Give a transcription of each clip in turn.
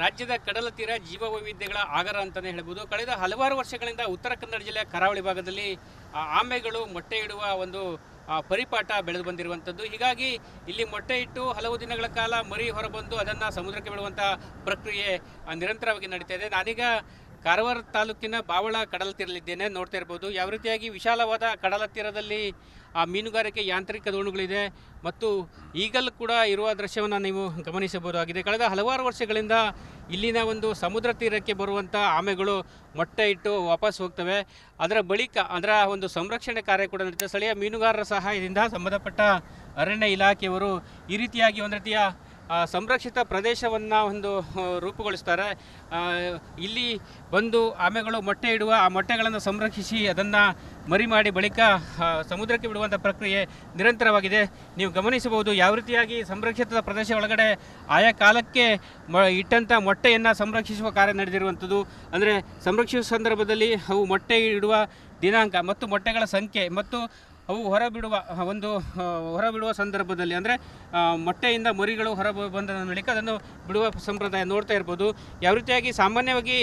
ರಾಜ್ಯದ ಕಡಲ ತೀರ ಜೀವ ವೈವಿಧ್ಯಗಳ ಆಗರ ಅಂತಲೇ ಹೇಳ್ಬೋದು. ಕಳೆದ ಹಲವಾರು ವರ್ಷಗಳಿಂದ ಉತ್ತರ ಕನ್ನಡ ಜಿಲ್ಲೆಯ ಕರಾವಳಿ ಭಾಗದಲ್ಲಿ ಆಮೆಗಳು ಮೊಟ್ಟೆ ಇಡುವ ಒಂದು ಪರಿಪಾಠ ಬೆಳೆದು ಬಂದಿರುವಂಥದ್ದು. ಹೀಗಾಗಿ ಇಲ್ಲಿ ಮೊಟ್ಟೆ ಇಟ್ಟು ಹಲವು ದಿನಗಳ ಕಾಲ ಮರಿ ಹೊರಬಂದು ಅದನ್ನು ಸಮುದ್ರಕ್ಕೆ ಬಿಡುವಂಥ ಪ್ರಕ್ರಿಯೆ ನಿರಂತರವಾಗಿ ನಡೀತಾ ಇದೆ. ನಾನೀಗ ಕಾರವಾರ ತಾಲೂಕಿನ ಬಾವಳ ಕಡಲ ತೀರಲಿದ್ದೇನೆ. ನೋಡ್ತಾ ಇರ್ಬೋದು ಯಾವ ರೀತಿಯಾಗಿ ವಿಶಾಲವಾದ ಕಡಲ ತೀರದಲ್ಲಿ ಮೀನುಗಾರಿಕೆ ಯಾಂತ್ರಿಕ ದೋಣಿಗಳಿದೆ ಮತ್ತು ಈಗಲೂ ಕೂಡ ಇರುವ ದೃಶ್ಯವನ್ನು ನೀವು ಗಮನಿಸಬಹುದಾಗಿದೆ. ಕಳೆದ ಹಲವಾರು ವರ್ಷಗಳಿಂದ ಇಲ್ಲಿನ ಒಂದು ಸಮುದ್ರ ತೀರಕ್ಕೆ ಬರುವಂಥ ಆಮೆಗಳು ಮೊಟ್ಟೆ ಇಟ್ಟು ವಾಪಸ್ ಹೋಗ್ತವೆ. ಅದರ ಬಳಿಕ ಅದರ ಒಂದು ಸಂರಕ್ಷಣೆ ಕಾರ್ಯ ಕೂಡ ನಡೀತದೆ. ಸ್ಥಳೀಯ ಮೀನುಗಾರರ ಸಹಾಯದಿಂದ ಸಂಬಂಧಪಟ್ಟ ಅರಣ್ಯ ಇಲಾಖೆಯವರು ಈ ರೀತಿಯಾಗಿ ಒಂದು ರೀತಿಯ ಸಂರಕ್ಷಿತ ಪ್ರದೇಶವನ್ನು ಒಂದು ರೂಪುಗೊಳಿಸ್ತಾರೆ. ಇಲ್ಲಿ ಬಂದು ಆಮೆಗಳು ಮೊಟ್ಟೆ ಇಡುವ ಆ ಮೊಟ್ಟೆಗಳನ್ನು ಸಂರಕ್ಷಿಸಿ ಅದನ್ನು ಮರಿ ಮಾಡಿ ಬಳಿಕ ಸಮುದ್ರಕ್ಕೆ ಬಿಡುವಂಥ ಪ್ರಕ್ರಿಯೆ ನಿರಂತರವಾಗಿದೆ. ನೀವು ಗಮನಿಸಬಹುದು ಯಾವ ರೀತಿಯಾಗಿ ಸಂರಕ್ಷಿತ ಪ್ರದೇಶ ಒಳಗಡೆ ಆಯಾ ಕಾಲಕ್ಕೆ ಇಟ್ಟಂಥ ಮೊಟ್ಟೆಯನ್ನು ಸಂರಕ್ಷಿಸುವ ಕಾರ್ಯ ನಡೆದಿರುವಂಥದ್ದು. ಅಂದರೆ ಸಂರಕ್ಷಿಸುವ ಸಂದರ್ಭದಲ್ಲಿ ಅವು ಮೊಟ್ಟೆ ಇಡುವ ದಿನಾಂಕ ಮತ್ತು ಮೊಟ್ಟೆಗಳ ಸಂಖ್ಯೆ ಮತ್ತು ಅವು ಹೊರಬಿಡುವ ಸಂದರ್ಭದಲ್ಲಿ ಅಂದರೆ ಮೊಟ್ಟೆಯಿಂದ ಮರಿಗಳು ಹೊರ ಬಂದ ಬಳಿಕ ಅದನ್ನು ಬಿಡುವ ಸಂಪ್ರದಾಯ ನೋಡ್ತಾ ಇರ್ಬೋದು. ಯಾವ ರೀತಿಯಾಗಿ ಸಾಮಾನ್ಯವಾಗಿ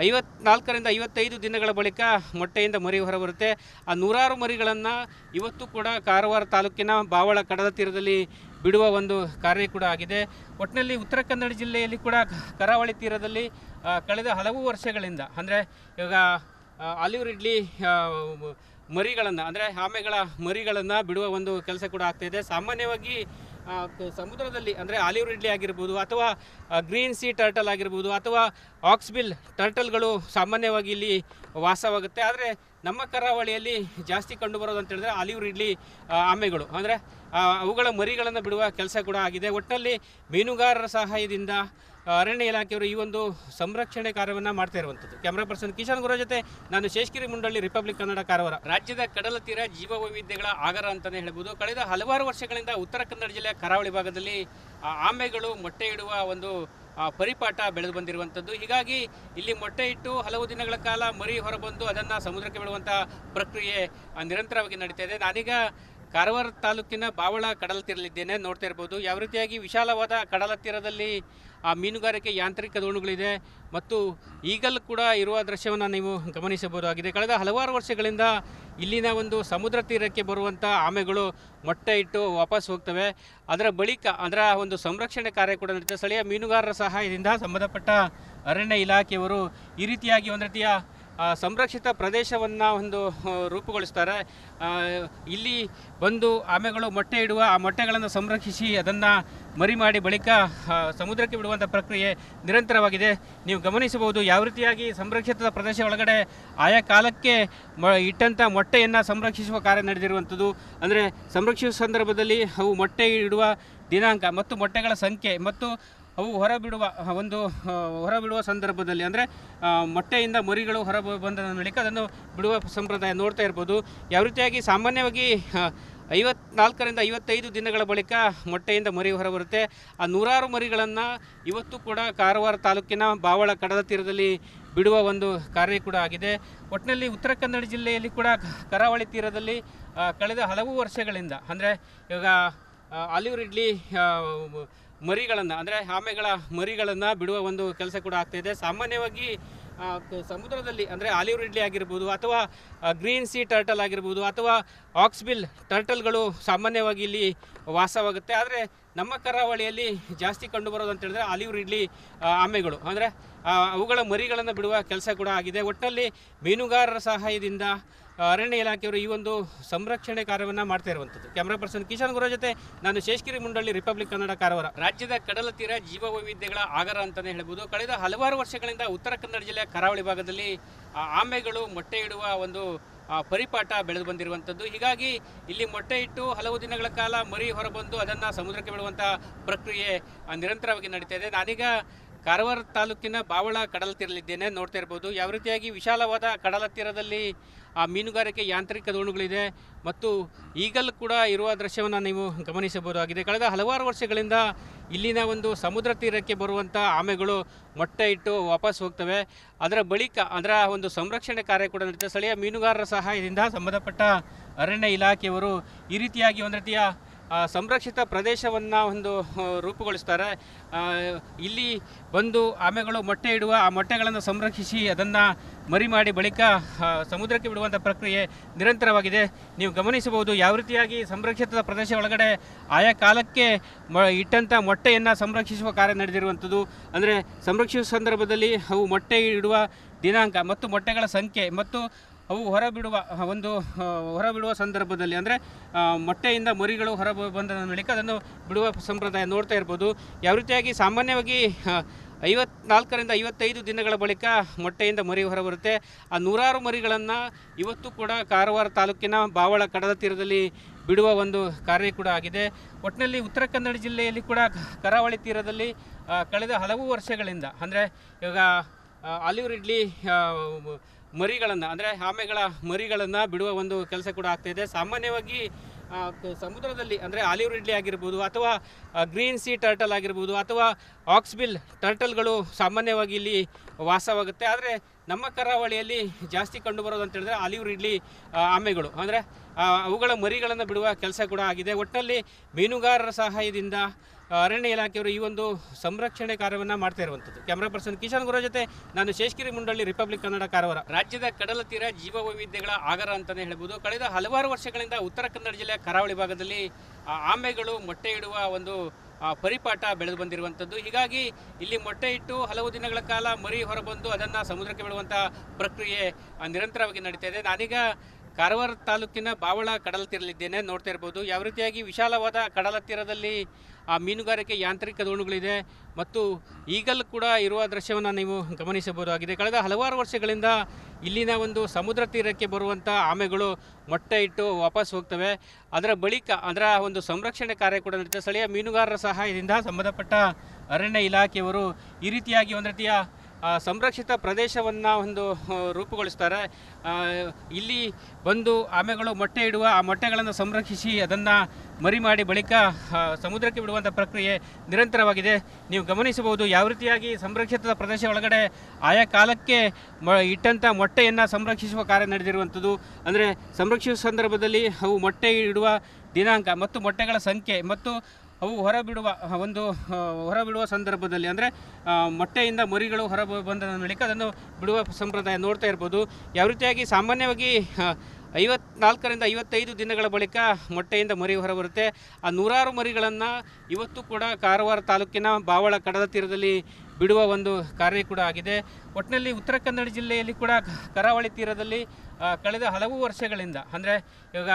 54ರಿಂದ 55 ದಿನಗಳ ಬಳಿಕ ಮೊಟ್ಟೆಯಿಂದ ಮರಿ ಹೊರಬರುತ್ತೆ. ಆ ನೂರಾರು ಮರಿಗಳನ್ನು ಇವತ್ತು ಕೂಡ ಕಾರವಾರ ತಾಲೂಕಿನ ಬಾವಳ ಕಡಲ ತೀರದಲ್ಲಿ ಬಿಡುವ ಒಂದು ಕಾರ್ಯ ಕೂಡ ಆಗಿದೆ. ಒಟ್ಟಿನಲ್ಲಿ ಉತ್ತರ ಕನ್ನಡ ಜಿಲ್ಲೆಯಲ್ಲಿ ಕೂಡ ಕರಾವಳಿ ತೀರದಲ್ಲಿ ಕಳೆದ ಹಲವು ವರ್ಷಗಳಿಂದ ಅಂದರೆ ಇವಾಗ ಆಲಿವ್ ರಿಡ್ಲಿ ಮರಿಗಳನ್ನು ಅಂದರೆ ಆಮೆಗಳ ಮರಿಗಳನ್ನು ಬಿಡುವ ಒಂದು ಕೆಲಸ ಕೂಡ ಆಗ್ತಾಯಿದೆ. ಸಾಮಾನ್ಯವಾಗಿ ಸಮುದ್ರದಲ್ಲಿ ಅಂದರೆ ಆಲಿವ್ ರಿಡ್ಲಿ ಆಗಿರ್ಬೋದು ಅಥವಾ ಗ್ರೀನ್ ಸಿ ಟರ್ಟಲ್ ಆಗಿರ್ಬೋದು ಅಥವಾ ಆಕ್ಸ್ಬಿಲ್ ಟರ್ಟಲ್ಗಳು ಸಾಮಾನ್ಯವಾಗಿ ಇಲ್ಲಿ ವಾಸವಾಗುತ್ತೆ. ಆದರೆ ನಮ್ಮ ಕರಾವಳಿಯಲ್ಲಿ ಜಾಸ್ತಿ ಕಂಡುಬರೋದು ಅಂತ ಹೇಳಿದ್ರೆ ಆಲಿವ್ ರಿಡ್ಲಿ ಆಮೆಗಳು ಅಂದರೆ ಅವುಗಳ ಮರಿಗಳನ್ನು ಬಿಡುವ ಕೆಲಸ ಕೂಡ ಆಗಿದೆ. ಒಟ್ಟಿನಲ್ಲಿ ಮೀನುಗಾರರ ಸಹಾಯದಿಂದ ಅರಣ್ಯ ಇಲಾಖೆಯವರು ಈ ಒಂದು ಸಂರಕ್ಷಣೆ ಕಾರ್ಯವನ್ನು ಮಾಡ್ತಾ ಇರುವಂಥದ್ದು. ಕ್ಯಾಮ್ರಾ ಪರ್ಸನ್ ಕಿಶನ್ ಗುರು ಜೊತೆ ನಾನು ಶೇಷಗಿರಿ ಮುಂಡಳ್ಳಿ, ರಿಪಬ್ಲಿಕ್ ಕನ್ನಡ, ಕಾರವಾರ. ರಾಜ್ಯದ ಕಡಲ ತೀರ ಜೀವ ವೈವಿಧ್ಯಗಳ ಆಗರ ಅಂತಲೇ ಹೇಳ್ಬೋದು. ಕಳೆದ ಹಲವಾರು ವರ್ಷಗಳಿಂದ ಉತ್ತರ ಕನ್ನಡ ಜಿಲ್ಲೆಯ ಕರಾವಳಿ ಭಾಗದಲ್ಲಿ ಆಮೆಗಳು ಮೊಟ್ಟೆ ಇಡುವ ಒಂದು ಪರಿಪಾಠ ಬೆಳೆದು ಬಂದಿರುವಂಥದ್ದು. ಹೀಗಾಗಿ ಇಲ್ಲಿ ಮೊಟ್ಟೆ ಇಟ್ಟು ಹಲವು ದಿನಗಳ ಕಾಲ ಮರಿ ಹೊರಬಂದು ಅದನ್ನು ಸಮುದ್ರಕ್ಕೆ ಬಿಡುವಂಥ ಪ್ರಕ್ರಿಯೆ ನಿರಂತರವಾಗಿ ನಡೀತಾ ಇದೆ. ನಾನೀಗ ಕಾರವಾರ ತಾಲೂಕಿನ ಬಾವಳ ಕಡಲ ತೀರಲಿದ್ದೇನೆ. ನೋಡ್ತಾ ಇರ್ಬೋದು ಯಾವ ರೀತಿಯಾಗಿ ವಿಶಾಲವಾದ ಕಡಲ ತೀರದಲ್ಲಿ ಮೀನುಗಾರಿಕೆ ಯಾಂತ್ರಿಕ ದೋಣಿಗಳಿದೆ ಮತ್ತು ಈಗಲೂ ಕೂಡ ಇರುವ ದೃಶ್ಯವನ್ನು ನೀವು ಗಮನಿಸಬಹುದಾಗಿದೆ. ಕಳೆದ ಹಲವಾರು ವರ್ಷಗಳಿಂದ ಇಲ್ಲಿನ ಒಂದು ಸಮುದ್ರ ತೀರಕ್ಕೆ ಬರುವಂಥ ಆಮೆಗಳು ಮೊಟ್ಟೆ ಇಟ್ಟು ವಾಪಸ್ ಹೋಗ್ತವೆ. ಅದರ ಬಳಿಕ ಅದರ ಒಂದು ಸಂರಕ್ಷಣೆ ಕಾರ್ಯ ಕೂಡ ನಡೀತದೆ. ಸ್ಥಳೀಯ ಮೀನುಗಾರರ ಸಹಾಯದಿಂದ ಸಂಬಂಧಪಟ್ಟ ಅರಣ್ಯ ಇಲಾಖೆಯವರು ಈ ರೀತಿಯಾಗಿ ಒಂದು ರೀತಿಯ ಸಂರಕ್ಷಿತ ಪ್ರದೇಶವನ್ನು ಒಂದು ರೂಪುಗೊಳಿಸ್ತಾರೆ. ಇಲ್ಲಿ ಬಂದು ಆಮೆಗಳು ಮೊಟ್ಟೆ ಇಡುವ ಆ ಮೊಟ್ಟೆಗಳನ್ನು ಸಂರಕ್ಷಿಸಿ ಅದನ್ನು ಮರಿ ಮಾಡಿ ಬಳಿಕ ಸಮುದ್ರಕ್ಕೆ ಬಿಡುವಂಥ ಪ್ರಕ್ರಿಯೆ ನಿರಂತರವಾಗಿದೆ. ನೀವು ಗಮನಿಸಬಹುದು ಯಾವ ರೀತಿಯಾಗಿ ಸಂರಕ್ಷಿತ ಪ್ರದೇಶ ಒಳಗಡೆ ಆಯಾ ಕಾಲಕ್ಕೆ ಇಟ್ಟಂಥ ಮೊಟ್ಟೆಯನ್ನು ಸಂರಕ್ಷಿಸುವ ಕಾರ್ಯ ನಡೆದಿರುವಂಥದ್ದು. ಅಂದರೆ ಸಂರಕ್ಷಿಸುವ ಸಂದರ್ಭದಲ್ಲಿ ಅವು ಮೊಟ್ಟೆ ಇಡುವ ದಿನಾಂಕ ಮತ್ತು ಮೊಟ್ಟೆಗಳ ಸಂಖ್ಯೆ ಮತ್ತು ಅವು ಹೊರಬಿಡುವ ಸಂದರ್ಭದಲ್ಲಿ ಅಂದರೆ ಮೊಟ್ಟೆಯಿಂದ ಮರಿಗಳು ಹೊರ ಬಂದ ಬಳಿಕ ಅದನ್ನು ಬಿಡುವ ಸಂಪ್ರದಾಯ ನೋಡ್ತಾ ಇರ್ಬೋದು. ಯಾವ ರೀತಿಯಾಗಿ ಸಾಮಾನ್ಯವಾಗಿ 54ರಿಂದ 55 ದಿನಗಳ ಬಳಿಕ ಮೊಟ್ಟೆಯಿಂದ ಮರಿ ಹೊರಬರುತ್ತೆ. ಆ ನೂರಾರು ಮರಿಗಳನ್ನು ಇವತ್ತು ಕೂಡ ಕಾರವಾರ ತಾಲೂಕಿನ ಬಾವಳ ಕಡಲ ತೀರದಲ್ಲಿ ಬಿಡುವ ಒಂದು ಕಾರ್ಯ ಕೂಡ ಆಗಿದೆ. ಒಟ್ಟಿನಲ್ಲಿ ಉತ್ತರ ಕನ್ನಡ ಜಿಲ್ಲೆಯಲ್ಲಿ ಕೂಡ ಕರಾವಳಿ ತೀರದಲ್ಲಿ ಕಳೆದ ಹಲವು ವರ್ಷಗಳಿಂದ ಅಂದರೆ ಇವಾಗ ಆಲಿವ್ ರಿಡ್ಲಿ ಮರಿಗಳನ್ನು ಅಂದರೆ ಆಮೆಗಳ ಮರಿಗಳನ್ನು ಬಿಡುವ ಒಂದು ಕೆಲಸ ಕೂಡ ಆಗ್ತಾಯಿದೆ. ಸಾಮಾನ್ಯವಾಗಿ ಸಮುದ್ರದಲ್ಲಿ ಅಂದರೆ ಆಲಿವ್ ರಿಡ್ಲಿ ಆಗಿರ್ಬೋದು ಅಥವಾ ಗ್ರೀನ್ ಸಿ ಟರ್ಟಲ್ ಆಗಿರ್ಬೋದು ಅಥವಾ ಆಕ್ಸ್ಬಿಲ್ ಟರ್ಟಲ್ಗಳು ಸಾಮಾನ್ಯವಾಗಿ ಇಲ್ಲಿ ವಾಸವಾಗುತ್ತೆ. ಆದರೆ ನಮ್ಮ ಕರಾವಳಿಯಲ್ಲಿ ಜಾಸ್ತಿ ಕಂಡುಬರೋದು ಅಂತ ಹೇಳಿದ್ರೆ ಆಲಿವ್ ರಿಡ್ಲಿ ಆಮೆಗಳು ಅಂದರೆ ಅವುಗಳ ಮರಿಗಳನ್ನು ಬಿಡುವ ಕೆಲಸ ಕೂಡ ಆಗಿದೆ. ಒಟ್ಟಿನಲ್ಲಿ ಮೀನುಗಾರರ ಸಹಾಯದಿಂದ ಅರಣ್ಯ ಇಲಾಖೆಯವರು ಈ ಒಂದು ಸಂರಕ್ಷಣೆ ಕಾರ್ಯವನ್ನು ಮಾಡ್ತಾ ಇರುವಂಥದ್ದು. ಕ್ಯಾಮ್ರಾ ಪರ್ಸನ್ ಕಿಶನ್ ಗುರು ಜೊತೆ ನಾನು ಶೇಷಗಿರಿ ಮುಂಡಳ್ಳಿ, ರಿಪಬ್ಲಿಕ್ ಕನ್ನಡ, ಕಾರವಾರ. ರಾಜ್ಯದ ಕಡಲ ತೀರ ಜೀವ ವೈವಿಧ್ಯಗಳ ಆಗರ ಅಂತಲೇ ಹೇಳ್ಬೋದು. ಕಳೆದ ಹಲವಾರು ವರ್ಷಗಳಿಂದ ಉತ್ತರ ಕನ್ನಡ ಜಿಲ್ಲೆಯ ಕರಾವಳಿ ಭಾಗದಲ್ಲಿ ಆಮೆಗಳು ಮೊಟ್ಟೆ ಇಡುವ ಒಂದು ಪರಿಪಾಠ ಬೆಳೆದು ಬಂದಿರುವಂಥದ್ದು. ಹೀಗಾಗಿ ಇಲ್ಲಿ ಮೊಟ್ಟೆ ಇಟ್ಟು ಹಲವು ದಿನಗಳ ಕಾಲ ಮರಿ ಹೊರಬಂದು ಅದನ್ನು ಸಮುದ್ರಕ್ಕೆ ಬಿಡುವಂಥ ಪ್ರಕ್ರಿಯೆ ನಿರಂತರವಾಗಿ ನಡೀತಾ ಇದೆ. ನಾನೀಗ ಕಾರವಾರ ತಾಲೂಕಿನ ಬಾವಳ ಕಡಲ ತೀರಲಿದ್ದೇನೆ. ನೋಡ್ತಾ ಇರ್ಬೋದು ಯಾವ ರೀತಿಯಾಗಿ ವಿಶಾಲವಾದ ಕಡಲ ತೀರದಲ್ಲಿ ಮೀನುಗಾರಿಕೆ ಯಾಂತ್ರಿಕ ದೋಣಿಗಳಿದೆ ಮತ್ತು ಈಗಲೂ ಕೂಡ ಇರುವ ದೃಶ್ಯವನ್ನು ನೀವು ಗಮನಿಸಬಹುದಾಗಿದೆ. ಕಳೆದ ಹಲವಾರು ವರ್ಷಗಳಿಂದ ಇಲ್ಲಿನ ಒಂದು ಸಮುದ್ರ ತೀರಕ್ಕೆ ಬರುವಂಥ ಆಮೆಗಳು ಮೊಟ್ಟೆ ಇಟ್ಟು ವಾಪಸ್ ಹೋಗ್ತವೆ. ಅದರ ಬಳಿಕ ಅದರ ಒಂದು ಸಂರಕ್ಷಣೆ ಕಾರ್ಯ ಕೂಡ ನಡೀತದೆ. ಸ್ಥಳೀಯ ಮೀನುಗಾರರ ಸಹಾಯದಿಂದ ಸಂಬಂಧಪಟ್ಟ ಅರಣ್ಯ ಇಲಾಖೆಯವರು ಈ ರೀತಿಯಾಗಿ ಒಂದು ರೀತಿಯ ಸಂರಕ್ಷಿತ ಪ್ರದೇಶವನ್ನು ಒಂದು ರೂಪುಗೊಳಿಸ್ತಾರೆ. ಇಲ್ಲಿ ಬಂದು ಆಮೆಗಳು ಮೊಟ್ಟೆ ಇಡುವ ಆ ಮೊಟ್ಟೆಗಳನ್ನು ಸಂರಕ್ಷಿಸಿ ಅದನ್ನು ಮರಿ ಮಾಡಿ ಬಳಿಕ ಸಮುದ್ರಕ್ಕೆ ಬಿಡುವಂಥ ಪ್ರಕ್ರಿಯೆ ನಿರಂತರವಾಗಿದೆ. ನೀವು ಗಮನಿಸಬಹುದು ಯಾವ ರೀತಿಯಾಗಿ ಸಂರಕ್ಷಿತ ಪ್ರದೇಶ ಒಳಗಡೆ ಆಯಾ ಕಾಲಕ್ಕೆ ಇಟ್ಟಂಥ ಮೊಟ್ಟೆಯನ್ನು ಸಂರಕ್ಷಿಸುವ ಕಾರ್ಯ ನಡೆದಿರುವಂಥದ್ದು. ಅಂದರೆ ಸಂರಕ್ಷಿಸುವ ಸಂದರ್ಭದಲ್ಲಿ ಅವು ಮೊಟ್ಟೆ ಇಡುವ ದಿನಾಂಕ ಮತ್ತು ಮೊಟ್ಟೆಗಳ ಸಂಖ್ಯೆ ಮತ್ತು ಅವು ಹೊರಬಿಡುವ ಸಂದರ್ಭದಲ್ಲಿ ಅಂದರೆ ಮೊಟ್ಟೆಯಿಂದ ಮರಿಗಳು ಬಂದ ಬಳಿಕ ಅದನ್ನು ಬಿಡುವ ಸಂಪ್ರದಾಯ ನೋಡ್ತಾ ಇರ್ಬೋದು. ಯಾವ ರೀತಿಯಾಗಿ ಸಾಮಾನ್ಯವಾಗಿ 54ರಿಂದ 55 ದಿನಗಳ ಬಳಿಕ ಮೊಟ್ಟೆಯಿಂದ ಮರಿ ಹೊರಬರುತ್ತೆ. ಆ ನೂರಾರು ಮರಿಗಳನ್ನು ಇವತ್ತು ಕೂಡ ಕಾರವಾರ ತಾಲೂಕಿನ ಬಾವಳ ಕಡಲ ತೀರದಲ್ಲಿ ಬಿಡುವ ಒಂದು ಕಾರ್ಯ ಕೂಡ ಆಗಿದೆ. ಒಟ್ಟಿನಲ್ಲಿ ಉತ್ತರ ಕನ್ನಡ ಜಿಲ್ಲೆಯಲ್ಲಿ ಕೂಡ ಕರಾವಳಿ ತೀರದಲ್ಲಿ ಕಳೆದ ಹಲವು ವರ್ಷಗಳಿಂದ ಅಂದರೆ ಇವಾಗ ಆಲಿವ್ ರಿಡ್ಲಿ ಮರಿಗಳನ್ನು ಅಂದರೆ ಆಮೆಗಳ ಮರಿಗಳನ್ನು ಬಿಡುವ ಒಂದು ಕೆಲಸ ಕೂಡ ಆಗ್ತಾಯಿದೆ. ಸಾಮಾನ್ಯವಾಗಿ ಸಮುದ್ರದಲ್ಲಿ ಅಂದರೆ ಆಲಿವ್ ರಿಡ್ಲಿ ಆಗಿರ್ಬೋದು ಅಥವಾ ಗ್ರೀನ್ ಸಿ ಟರ್ಟಲ್ ಆಗಿರ್ಬೋದು ಅಥವಾ ಆಕ್ಸ್ಬಿಲ್ ಟರ್ಟಲ್ಗಳು ಸಾಮಾನ್ಯವಾಗಿ ಇಲ್ಲಿ ವಾಸವಾಗುತ್ತೆ. ಆದರೆ ನಮ್ಮ ಕರಾವಳಿಯಲ್ಲಿ ಜಾಸ್ತಿ ಕಂಡುಬರೋದು ಅಂತ ಹೇಳಿದ್ರೆ ಆಲಿವ್ ರಿಡ್ಲಿ ಆಮೆಗಳು ಅಂದರೆ ಅವುಗಳ ಮರಿಗಳನ್ನು ಬಿಡುವ ಕೆಲಸ ಕೂಡ ಆಗಿದೆ. ಒಟ್ಟಿನಲ್ಲಿ ಮೀನುಗಾರರ ಸಹಾಯದಿಂದ ಅರಣ್ಯ ಇಲಾಖೆಯವರು ಈ ಒಂದು ಸಂರಕ್ಷಣೆ ಕಾರ್ಯವನ್ನು ಮಾಡ್ತಾ ಇರುವಂಥದ್ದು. ಕ್ಯಾಮ್ರಾ ಪರ್ಸನ್ ಕಿಶನ್ ಗುರು ಜೊತೆ ನಾನು ಶೇಷಗಿರಿ ಮುಂಡಳ್ಳಿ, ರಿಪಬ್ಲಿಕ್ ಕನ್ನಡ, ಕಾರವಾರ. ರಾಜ್ಯದ ಕಡಲ ತೀರ ಜೀವ ವೈವಿಧ್ಯಗಳ ಆಗರ ಅಂತಲೇ ಹೇಳ್ಬೋದು. ಕಳೆದ ಹಲವಾರು ವರ್ಷಗಳಿಂದ ಉತ್ತರ ಕನ್ನಡ ಜಿಲ್ಲೆಯ ಕರಾವಳಿ ಭಾಗದಲ್ಲಿ ಆಮೆಗಳು ಮೊಟ್ಟೆ ಇಡುವ ಒಂದು ಪರಿಪಾಠ ಬೆಳೆದು ಬಂದಿರುವಂಥದ್ದು. ಹೀಗಾಗಿ ಇಲ್ಲಿ ಮೊಟ್ಟೆ ಇಟ್ಟು ಹಲವು ದಿನಗಳ ಕಾಲ ಮರಿ ಹೊರಬಂದು ಅದನ್ನು ಸಮುದ್ರಕ್ಕೆ ಬಿಡುವಂಥ ಪ್ರಕ್ರಿಯೆ ನಿರಂತರವಾಗಿ ನಡೀತಾ ಇದೆ. ನಾನೀಗ ಕಾರವಾರ ತಾಲೂಕಿನ ಬಾವಳ ಕಡಲ ತೀರಲಿದ್ದೇನೆ. ನೋಡ್ತಾ ಇರ್ಬೋದು ಯಾವ ರೀತಿಯಾಗಿ ವಿಶಾಲವಾದ ಕಡಲ ತೀರದಲ್ಲಿ ಮೀನುಗಾರಿಕೆ ಯಾಂತ್ರಿಕ ದೋಣಿಗಳಿದೆ ಮತ್ತು ಈಗಲೂ ಕೂಡ ಇರುವ ದೃಶ್ಯವನ್ನು ನೀವು ಗಮನಿಸಬಹುದಾಗಿದೆ. ಕಳೆದ ಹಲವಾರು ವರ್ಷಗಳಿಂದ ಇಲ್ಲಿನ ಒಂದು ಸಮುದ್ರ ತೀರಕ್ಕೆ ಬರುವಂಥ ಆಮೆಗಳು ಮೊಟ್ಟೆ ಇಟ್ಟು ವಾಪಸ್ ಹೋಗ್ತವೆ. ಅದರ ಬಳಿಕ ಅದರ ಒಂದು ಸಂರಕ್ಷಣೆ ಕಾರ್ಯ ಕೂಡ ನಡೀತದೆ. ಸ್ಥಳೀಯ ಮೀನುಗಾರರ ಸಹಾಯದಿಂದ ಸಂಬಂಧಪಟ್ಟ ಅರಣ್ಯ ಇಲಾಖೆಯವರು ಈ ರೀತಿಯಾಗಿ ಒಂದು ರೀತಿಯ ಸಂರಕ್ಷಿತ ಪ್ರದೇಶವನ್ನು ಒಂದು ರೂಪುಗೊಳಿಸ್ತಾರೆ. ಇಲ್ಲಿ ಬಂದು ಆಮೆಗಳು ಮೊಟ್ಟೆ ಇಡುವ ಆ ಮೊಟ್ಟೆಗಳನ್ನು ಸಂರಕ್ಷಿಸಿ ಅದನ್ನು ಮರಿ ಮಾಡಿ ಬಳಿಕ ಸಮುದ್ರಕ್ಕೆ ಬಿಡುವಂಥ ಪ್ರಕ್ರಿಯೆ ನಿರಂತರವಾಗಿದೆ. ನೀವು ಗಮನಿಸಬಹುದು ಯಾವ ರೀತಿಯಾಗಿ ಸಂರಕ್ಷಿತ ಪ್ರದೇಶ ಒಳಗಡೆ ಆಯಾ ಕಾಲಕ್ಕೆ ಇಟ್ಟಂಥ ಮೊಟ್ಟೆಯನ್ನು ಸಂರಕ್ಷಿಸುವ ಕಾರ್ಯ ನಡೆದಿರುವಂಥದ್ದು. ಅಂದರೆ ಸಂರಕ್ಷಿಸುವ ಸಂದರ್ಭದಲ್ಲಿ ಅವು ಮೊಟ್ಟೆ ಇಡುವ ದಿನಾಂಕ ಮತ್ತು ಮೊಟ್ಟೆಗಳ ಸಂಖ್ಯೆ ಮತ್ತು ಅವು ಹೊರಬಿಡುವ ಸಂದರ್ಭದಲ್ಲಿ ಅಂದರೆ ಮೊಟ್ಟೆಯಿಂದ ಮರಿಗಳು ಬಂದ ಬಳಿಕ ಅದನ್ನು ಬಿಡುವ ಸಂಪ್ರದಾಯ ನೋಡ್ತಾ ಇರ್ಬೋದು. ಯಾವ ರೀತಿಯಾಗಿ ಸಾಮಾನ್ಯವಾಗಿ 54ರಿಂದ 55 ದಿನಗಳ ಬಳಿಕ ಮೊಟ್ಟೆಯಿಂದ ಮರಿ ಹೊರಬರುತ್ತೆ. ಆ ನೂರಾರು ಮರಿಗಳನ್ನು ಇವತ್ತು ಕೂಡ ಕಾರವಾರ ತಾಲೂಕಿನ ಬಾವಳ ಕಡಲ ತೀರದಲ್ಲಿ ಬಿಡುವ ಒಂದು ಕಾರ್ಯ ಕೂಡ ಆಗಿದೆ. ಒಟ್ಟಿನಲ್ಲಿ ಉತ್ತರ ಕನ್ನಡ ಜಿಲ್ಲೆಯಲ್ಲಿ ಕೂಡ ಕರಾವಳಿ ತೀರದಲ್ಲಿ ಕಳೆದ ಹಲವು ವರ್ಷಗಳಿಂದ ಅಂದರೆ ಇವಾಗ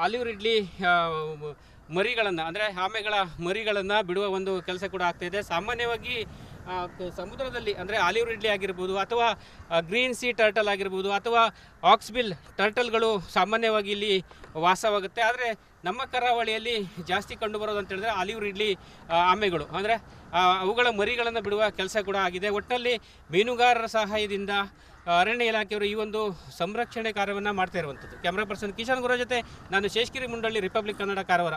ಆಲಿವ್ ರಿಡ್ಲಿ ಮರಿಗಳನ್ನು ಅಂದರೆ ಆಮೆಗಳ ಮರಿಗಳನ್ನು ಬಿಡುವ ಒಂದು ಕೆಲಸ ಕೂಡ ಆಗ್ತಾಯಿದೆ. ಸಾಮಾನ್ಯವಾಗಿ ಸಮುದ್ರದಲ್ಲಿ ಅಂದರೆ ಆಲಿವ್ ರಿಡ್ಲಿ ಆಗಿರ್ಬೋದು ಅಥವಾ ಗ್ರೀನ್ ಸಿ ಟರ್ಟಲ್ ಆಗಿರ್ಬೋದು ಅಥವಾ ಆಕ್ಸ್ಬಿಲ್ ಟರ್ಟಲ್ಗಳು ಸಾಮಾನ್ಯವಾಗಿ ಇಲ್ಲಿ ವಾಸವಾಗುತ್ತೆ. ಆದರೆ ನಮ್ಮ ಕರಾವಳಿಯಲ್ಲಿ ಜಾಸ್ತಿ ಕಂಡುಬರೋದು ಅಂತ ಹೇಳಿದ್ರೆ ಆಲಿವ್ ರಿಡ್ಲಿ ಆಮೆಗಳು ಅಂದರೆ ಅವುಗಳ ಮರಿಗಳನ್ನು ಬಿಡುವ ಕೆಲಸ ಕೂಡ ಆಗಿದೆ. ಒಟ್ಟಿನಲ್ಲಿ ಮೀನುಗಾರರ ಸಹಾಯದಿಂದ ಅರಣ್ಯ ಇಲಾಖೆಯವರು ಈ ಒಂದು ಸಂರಕ್ಷಣೆ ಕಾರ್ಯವನ್ನು ಮಾಡ್ತಾ ಇರುವಂಥದ್ದು. ಕ್ಯಾಮ್ರಾ ಪರ್ಸನ್ ಕಿಶನ್ ಗುರು ಜೊತೆ ನಾನು ಶೇಷಗಿರಿ ಮುಂಡಳ್ಳಿ, ರಿಪಬ್ಲಿಕ್ ಕನ್ನಡ, ಕಾರವಾರ.